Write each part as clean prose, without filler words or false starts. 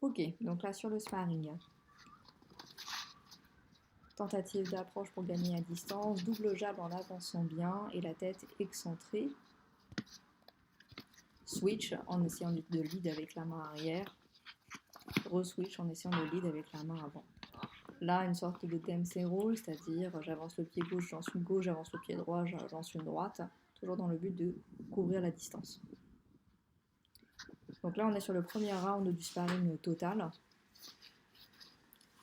Ok, donc là sur le sparring, tentative d'approche pour gagner à distance, double jab en avançant bien et la tête excentrée, switch en essayant de lead avec la main arrière, re-switch en essayant de lead avec la main avant. Là, une sorte de Dempsey roll, c'est-à-dire j'avance le pied gauche, j'avance une gauche, j'avance le pied droit, j'avance une droite, toujours dans le but de couvrir la distance. Donc là, on est sur le premier round du sparring total.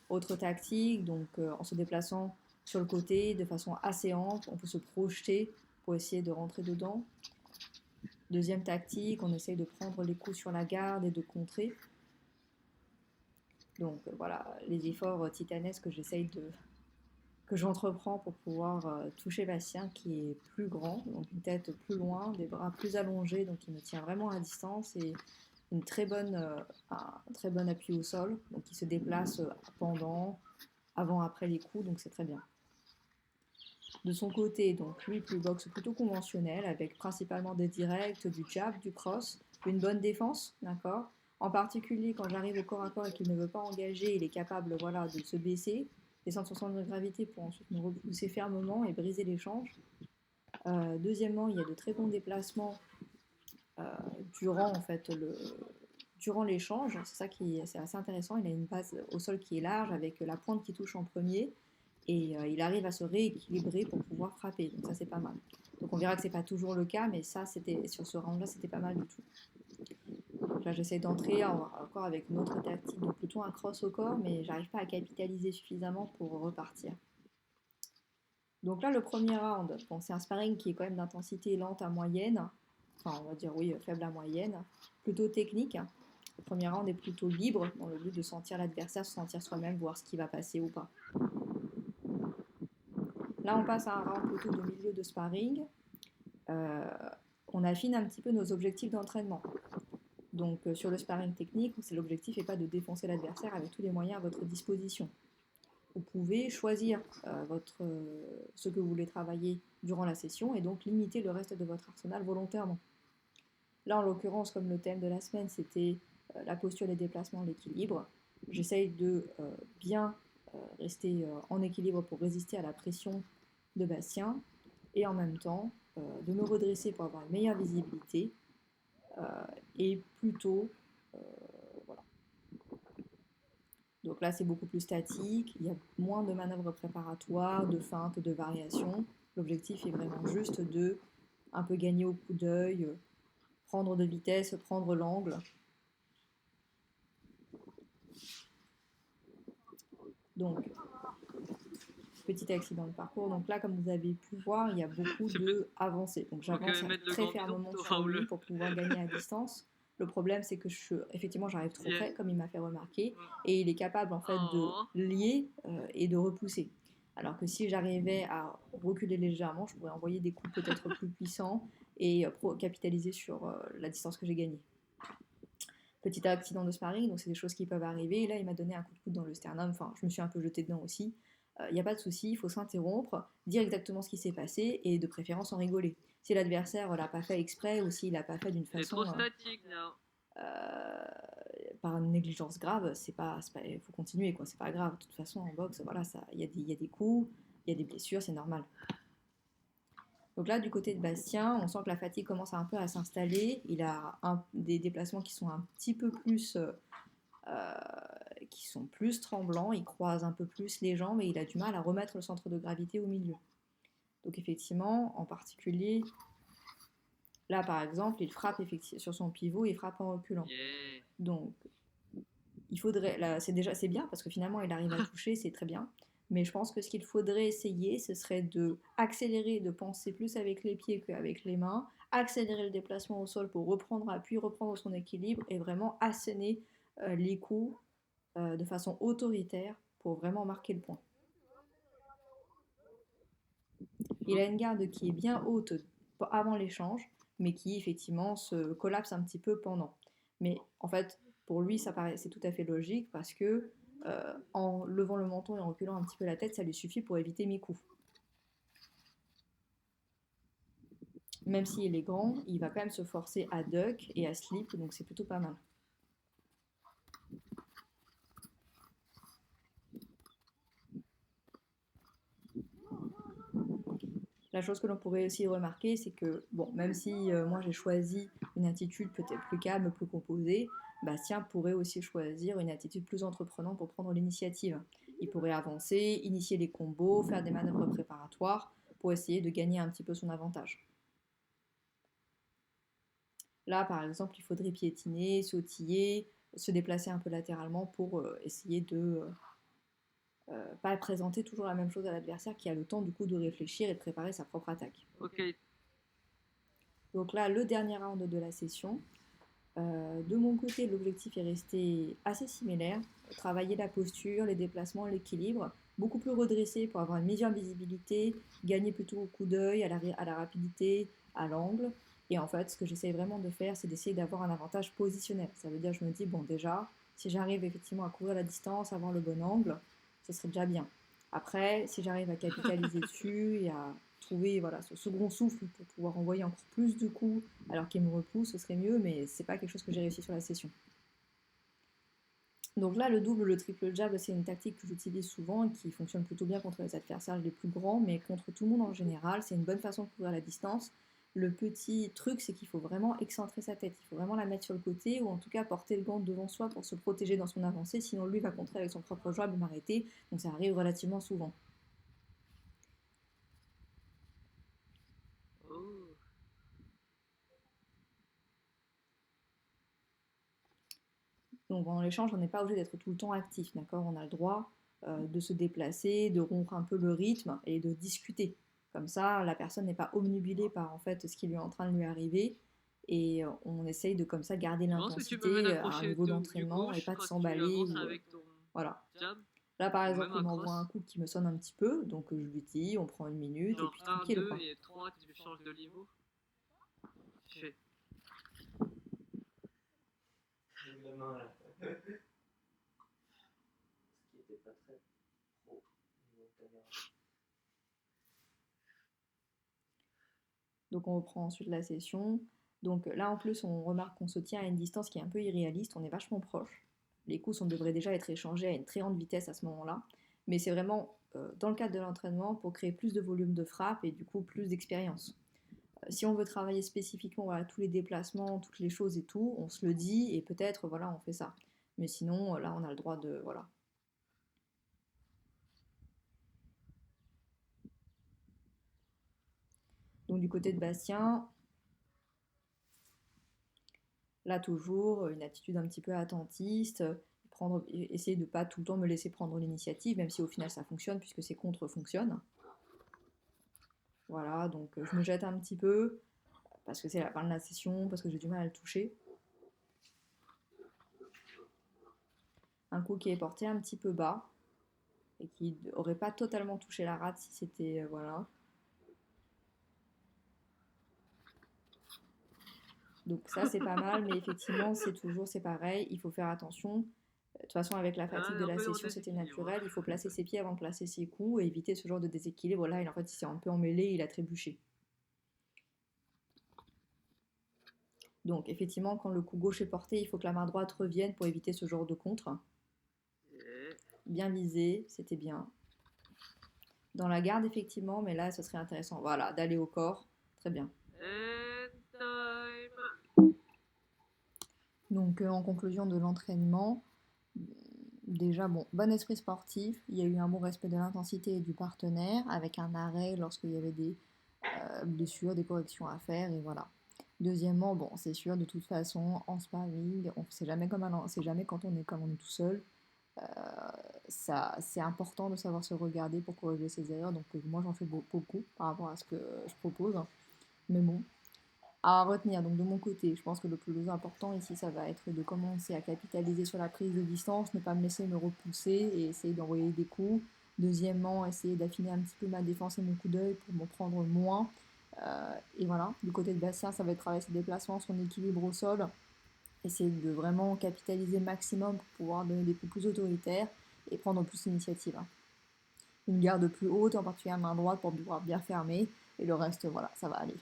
Autre tactique, donc en se déplaçant sur le côté de façon assez ample, on peut se projeter pour essayer de rentrer dedans. Deuxième tactique, on essaye de prendre les coups sur la garde et de contrer. Donc voilà, les efforts titanesques que j'entreprends pour pouvoir toucher Bastien qui est plus grand, donc une tête plus loin, des bras plus allongés, donc il me tient vraiment à distance et un très bon appui au sol, donc il se déplace pendant, avant, après les coups, donc c'est très bien. De son côté, donc lui plus boxe plutôt conventionnel, avec principalement des directs, du jab, du cross, une bonne défense, d'accord. En particulier quand j'arrive au corps à corps et qu'il ne veut pas engager, il est capable voilà, de se baisser, descendre son centre de gravité pour ensuite me repousser fermement et briser l'échange. Deuxièmement, il y a de très bons déplacements euh, durant en fait durant l'échange. C'est ça qui c'est assez intéressant. Il a une base au sol qui est large avec la pointe qui touche en premier et il arrive à se rééquilibrer pour pouvoir frapper. Donc ça c'est pas mal. Donc on verra que c'est pas toujours le cas, mais ça c'était sur ce round là c'était pas mal du tout. Donc là j'essaie d'entrer encore avec une autre tactique, donc plutôt un cross au corps, mais j'arrive pas à capitaliser suffisamment pour repartir. Donc là le premier round, bon, c'est un sparring qui est quand même d'intensité lente à moyenne, enfin on va dire oui faible à moyenne, plutôt technique. Le premier round est plutôt libre dans le but de sentir l'adversaire, se sentir soi-même, voir ce qui va passer ou pas. Là, on passe à un round plutôt de milieu de sparring. Euh, on affine un petit peu nos objectifs d'entraînement. Donc, sur le sparring technique, l'objectif n'est pas de défoncer l'adversaire avec tous les moyens à votre disposition. Vous pouvez choisir ce que vous voulez travailler durant la session et donc limiter le reste de votre arsenal volontairement. Là, en l'occurrence, comme le thème de la semaine, c'était la posture, les déplacements, l'équilibre, j'essaye de bien rester en équilibre pour résister à la pression de Bastien et en même temps de me redresser pour avoir une meilleure visibilité euh, et plutôt voilà. Donc là c'est beaucoup plus statique, il y a moins de manœuvres préparatoires, de feintes, de variations. L'objectif est vraiment juste de un peu gagner au coup d'œil, prendre de vitesse, prendre l'angle. Donc petit accident de parcours. Donc là, comme vous avez pu voir, il y a beaucoup de avancées. Donc j'avance très fermement sur lui pour pouvoir gagner à distance. Le problème, c'est que effectivement, j'arrive trop près, comme il m'a fait remarquer, et il est capable en fait de lier et de repousser. Alors que si j'arrivais à reculer légèrement, je pourrais envoyer des coups peut-être plus puissants et capitaliser sur la distance que j'ai gagnée. Petit accident de sparring, donc c'est des choses qui peuvent arriver. Et là, il m'a donné un coup de coude dans le sternum. Enfin, je me suis un peu jetée dedans aussi. Il n'y a pas de souci, il faut s'interrompre, dire exactement ce qui s'est passé et de préférence en rigoler. Si l'adversaire l'a pas fait exprès ou s'il l'a pas fait d'une façon par négligence grave, il faut continuer quoi. C'est pas grave. De toute façon, en boxe, voilà, il y a des coups, il y a des blessures, c'est normal. Donc là, du côté de Bastien, on sent que la fatigue commence un peu à s'installer. Il a des déplacements qui sont un petit peu plus qui sont plus tremblants, il croise un peu plus les jambes et il a du mal à remettre le centre de gravité au milieu. Donc effectivement, en particulier, là par exemple, il frappe sur son pivot, il frappe en reculant. Donc il faudrait, là c'est bien parce que finalement il arrive à toucher, c'est très bien. Mais je pense que ce qu'il faudrait essayer, ce serait de accélérer, de penser plus avec les pieds qu'avec les mains, accélérer le déplacement au sol pour reprendre appui, reprendre son équilibre et vraiment asséner les coups de façon autoritaire pour vraiment marquer le point. Il a une garde qui est bien haute avant l'échange, mais qui effectivement se collapse un petit peu pendant. Mais en fait, pour lui, c'est tout à fait logique parce que en levant le menton et en reculant un petit peu la tête, ça lui suffit pour éviter mes coups. Même s'il est grand, il va quand même se forcer à duck et à slip, donc c'est plutôt pas mal. La chose que l'on pourrait aussi remarquer, c'est que, bon, même si moi j'ai choisi une attitude peut-être plus calme, plus composée, Bastien pourrait aussi choisir une attitude plus entreprenante pour prendre l'initiative. Il pourrait avancer, initier les combos, faire des manœuvres préparatoires pour essayer de gagner un petit peu son avantage. Là, par exemple, il faudrait piétiner, sautiller, se déplacer un peu latéralement pour essayer de pas présenter toujours la même chose à l'adversaire qui a le temps du coup de réfléchir et de préparer sa propre attaque. Ok. Donc là, le dernier round de la session. De mon côté, l'objectif est resté assez similaire. Travailler la posture, les déplacements, l'équilibre, beaucoup plus redressé pour avoir une meilleure visibilité, gagner plutôt au coup d'œil, à la rapidité, à l'angle. Et en fait, ce que j'essaie vraiment de faire, c'est d'essayer d'avoir un avantage positionnel. Ça veut dire, je me dis, bon, déjà, si j'arrive effectivement à couvrir la distance, à avoir le bon angle, ce serait déjà bien. Après, si j'arrive à capitaliser dessus et à trouver voilà, ce second souffle pour pouvoir envoyer encore plus de coups alors qu'il me repousse, ce serait mieux, mais c'est pas quelque chose que j'ai réussi sur la session. Donc là, le double, le triple jab, c'est une tactique que j'utilise souvent et qui fonctionne plutôt bien contre les adversaires les plus grands, mais contre tout le monde en général, c'est une bonne façon de couvrir la distance. Le petit truc, c'est qu'il faut vraiment excentrer sa tête, il faut vraiment la mettre sur le côté, ou en tout cas porter le gant devant soi pour se protéger dans son avancée, sinon lui va contrer avec son propre jab et m'arrêter, donc ça arrive relativement souvent. Oh. Donc en échange, on n'est pas obligé d'être tout le temps actif, d'accord? On a le droit de se déplacer, de rompre un peu le rythme et de discuter. Comme ça, la personne n'est pas obnubilée par en fait ce qui lui est en train de lui arriver et on essaye de comme ça garder Tu penses que tu peux mettre l'intensité un à un crochet niveau du d'entraînement et gauche pas de quand tu s'emballer avances ou avec ton voilà. jab? Là par Ou exemple, même il un m'envoie un cross? coup qui me sonne un petit peu, donc je lui dis, on prend 1 minute et Genre puis 1, tranquille 2 quoi. et 3, tu changes de niveau? Tu fais. La main là. Ce qui était pas très pro niveau caméra. Donc on reprend ensuite la session. Donc là en plus on remarque qu'on se tient à une distance qui est un peu irréaliste, on est vachement proche. Les coups devraient déjà être échangés à une très grande vitesse à ce moment-là. Mais c'est vraiment dans le cadre de l'entraînement pour créer plus de volume de frappe et du coup plus d'expérience. Si on veut travailler spécifiquement voilà, tous les déplacements, toutes les choses et tout, on se le dit et peut-être voilà on fait ça. Mais sinon là on a le droit de voilà. Donc du côté de Bastien, là, toujours, une attitude un petit peu attentiste, essayer de ne pas tout le temps me laisser prendre l'initiative, même si au final ça fonctionne, puisque ses contres fonctionnent. Voilà, donc je me jette un petit peu, parce que c'est la fin de la session, parce que j'ai du mal à le toucher. Un coup qui est porté un petit peu bas, et qui n'aurait pas totalement touché la rate si c'était... voilà. Donc ça c'est pas mal, mais effectivement c'est pareil, il faut faire attention. De toute façon, avec la fatigue de Un la peu en session, c'était déséquilibre. naturel. Il faut placer ses pieds avant de placer ses coups et éviter ce genre de déséquilibre. Là, en fait, il s'est un peu emmêlé, il a trébuché. Donc, effectivement, quand le coup gauche est porté, il faut que la main droite revienne pour éviter ce genre de contre. Bien visé, c'était bien. Dans la garde, effectivement, mais là, ce serait intéressant. Voilà, d'aller au corps. Très bien. And time. Donc, en conclusion de l'entraînement, déjà, bon, bon esprit sportif. Il y a eu un bon respect de l'intensité et du partenaire, avec un arrêt lorsqu'il y avait des blessures, des corrections à faire, et voilà. Deuxièmement, bon, c'est sûr, de toute façon, en sparring, c'est jamais c'est jamais quand on est comme on est tout seul. Euh, Ça, c'est important de savoir se regarder pour corriger ses erreurs. Donc moi, j'en fais beaucoup par rapport à ce que je propose. Mais bon, à retenir. Donc de mon côté, je pense que le plus important ici, ça va être de commencer à capitaliser sur la prise de distance, ne pas me laisser me repousser et essayer d'envoyer des coups. Deuxièmement, essayer d'affiner un petit peu ma défense et mon coup d'œil pour m'en prendre moins. Et voilà, du côté de Bastien, ça va être travailler ses déplacements, son équilibre au sol, essayer de vraiment capitaliser maximum pour pouvoir donner des coups plus autoritaires et prendre plus l'initiative. Une garde plus haute, en particulier à main droite pour pouvoir bien fermer, et le reste, voilà, ça va aller.